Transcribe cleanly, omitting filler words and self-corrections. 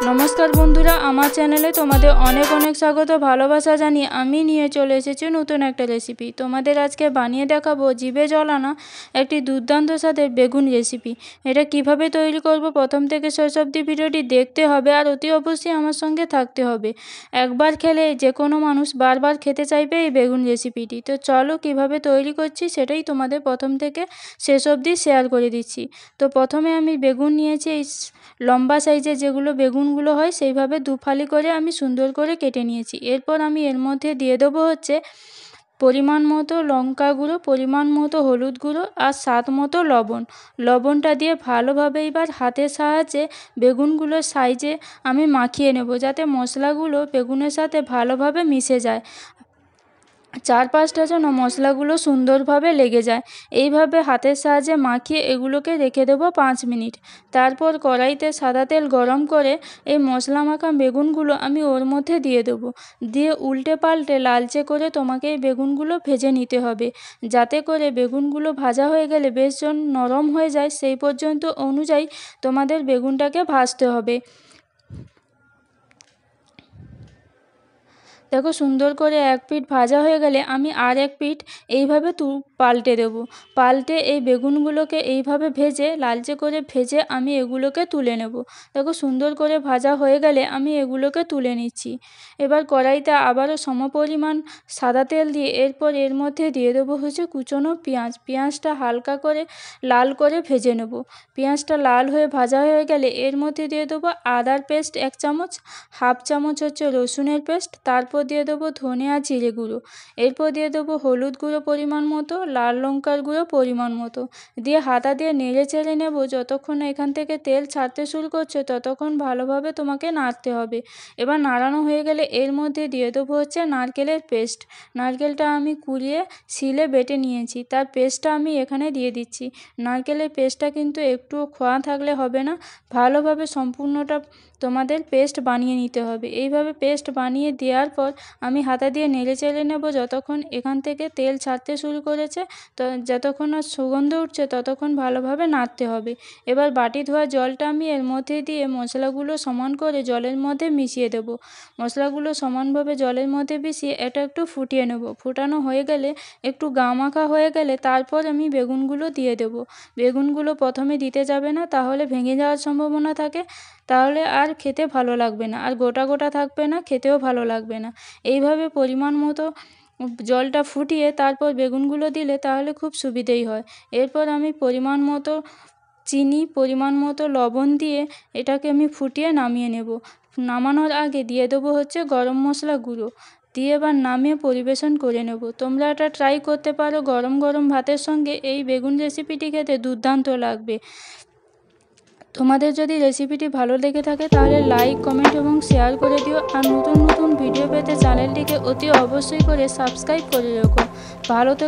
नमस्कार बंधुरा आमार चैनेले तोमादेर अनेक अनेक स्वागत भालोबासा जानिये आमी निये चले एसेछि नतून एकटा रेसिपि। तोमादेर आजके बानिये देखाबो जिभे जल आना एकटी दुर्दान्त स्वादेर बेगुन रेसिपि। एटा किभाबे तैरि करब प्रथम थेके शेष अब्दि भिडियोटी देखते हबे आर अति अवश्यई आमार संगे थाकते हबे। एकबार खेले जे कोनो मानुष बार बार खेते चाइबे एई बेगुन रेसिपिटी। तो चलो किभाबे तैरि करछि सेटाई तोमादेर प्रथम थेके शेष अब्दि शेयार करे दिচ্ছি। तो प्रथमे आमी बेगुन नियेछि एई लम्बा साइजेर जेगुलो बेगुनगुलो हय सेइभाबे दु फाली करे आमी सुंदर करे केटे नियेछि। एरपर आमी एर मध्ये दिये देबो हच्छे परिमाण मतो लंका गुঁড়ো, परिमाण मतो हलुद गुঁড়ো और स्वाद मतो लवण। लवणटा दिए भालोभाबे एबार हाथेर साहाज्ये बेगुनगुलोर साइजे आमी माखिये नेब जाते मशलागुलो बेगुनेर साथे भालोभाबे मिशे যায়। चारपाशटा जेन मशलागुलो सुंदरभावे लेगे যায়। এইভাবে হাতের সাহায্যে মাখিয়ে এগুলোকে রেখে দেব 5 মিনিট। তারপর কড়াইতে সাদা তেল গরম করে এই মশলা মাখা বেগুনগুলো আমি ওর মধ্যে দিয়ে দেব। দিয়ে উল্টে পাল্টে লালচে করে তোমাকে এই বেগুনগুলো ভেজে নিতে হবে যাতে করে বেগুনগুলো ভাজা হয়ে গেলে বেশ নরম হয়ে যায় সেই পর্যন্ত অনুযায়ী তোমাদের বেগুনটাকে ভাজতে হবে। देखो सुंदर करे एक पिठ भाजा हो गेले आमी आर एक पिठ এইভাবে পাল্টে দেব। পাল্টে এই বেগুনগুলোকে এইভাবে ভেজে লালচে করে ভেজে আমি এগুলোকে তুলে নেব। দেখো সুন্দর করে ভাজা হয়ে গেলে আমি এগুলোকে তুলে নিচ্ছি। এবার কড়াইতে আবারও সমপরিমাণ সাদা তেল দিয়ে এরপর এর মধ্যে দিয়ে দেবো হচ্ছে কুচনো পেঁয়াজ। পেঁয়াজটা হালকা করে লাল করে ভেজে নেব। পেঁয়াজটা লাল হয়ে ভাজা হয়ে গেলে এর মধ্যে দিয়ে দেবো আদার পেস্ট 1 চামচ, হাফ চামচ হচ্ছে রসুনের পেস্ট, তারপর দিয়ে দেবো ধনে আর জিরে গুঁড়ো। এরপর দিয়ে দেবো হলুদ গুঁড়ো পরিমাণ মতো, লাল লঙ্কার গুঁড়ো পরিমাণ মতো দিয়ে হাতা দিয়ে নেড়ে চেড়ে নেব যতক্ষণ এখান থেকে তেল ছাড়তে শুরু করছে ততক্ষণ ভালোভাবে তোমাকে নাড়তে হবে। এবার নাড়ানো হয়ে গেলে এর মধ্যে দিয়ে দেবো হচ্ছে নারকেলের পেস্ট। নারকেলটা আমি কুড়িয়ে শিলে বেটে নিয়েছি তার পেস্টটা আমি এখানে দিয়ে দিচ্ছি। নারকেলের পেস্টটা কিন্তু একটু খোয়া থাকলে হবে না, ভালোভাবে সম্পূর্ণটা তোমাদের পেস্ট বানিয়ে নিতে হবে। এইভাবে পেস্ট বানিয়ে দেওয়ার পর আমি হাতা দিয়ে নেড়ে চেড়ে নেব যতক্ষণ এখান থেকে তেল ছাড়তে শুরু করেছে, তো যতক্ষণ না সুগন্ধ উঠছে ততক্ষণ ভালোভাবে নাড়তে হবে। এবার বাটি ধোয়া জলটা আমি এর মধ্যে দিয়ে মশলাগুলো সমান করে জলের মধ্যে মিশিয়ে দেব। মশলাগুলো সমানভাবে জলের মধ্যে মিশিয়ে এটা একটু ফুটিয়ে নেব। ফুটানো হয়ে গেলে একটু গামাখা হয়ে গেলে তারপর আমি বেগুনগুলো দিয়ে দেব। বেগুনগুলো প্রথমে দিতে যাবে না তাহলে ভেঙে যাওয়ার সম্ভাবনা থাকে, তাহলে আর খেতে ভালো লাগবে না আর গোটা গোটা থাকবে না, খেতেও ভালো লাগবে না। এইভাবে পরিমাণ মতো জলটা ফুটিয়ে তারপর বেগুনগুলো দিলে তাহলে খুব সুবিধেই হয়। এরপর আমি পরিমাণ মতো চিনি, পরিমাণ মতো লবণ দিয়ে এটাকে আমি ফুটিয়ে নামিয়ে নেব। নামানোর আগে দিয়ে দেবো হচ্ছে গরম মশলা গুঁড়ো দিয়ে এবার নামিয়ে পরিবেশন করে নেব। তোমরা এটা ট্রাই করতে পারো, গরম গরম ভাতের সঙ্গে এই বেগুন রেসিপিটি খেতে দুর্দান্ত লাগবে। তোমাদের যদি রেসিপিটি ভালো লেগে থাকে তাহলে লাইক, কমেন্ট এবং শেয়ার করে দিও আর নতুন নতুন ভিডিও পেতে চ্যানেলটিকে অতি অবশ্যই করে সাবস্ক্রাইব করে রেখো। ভালো থেকো।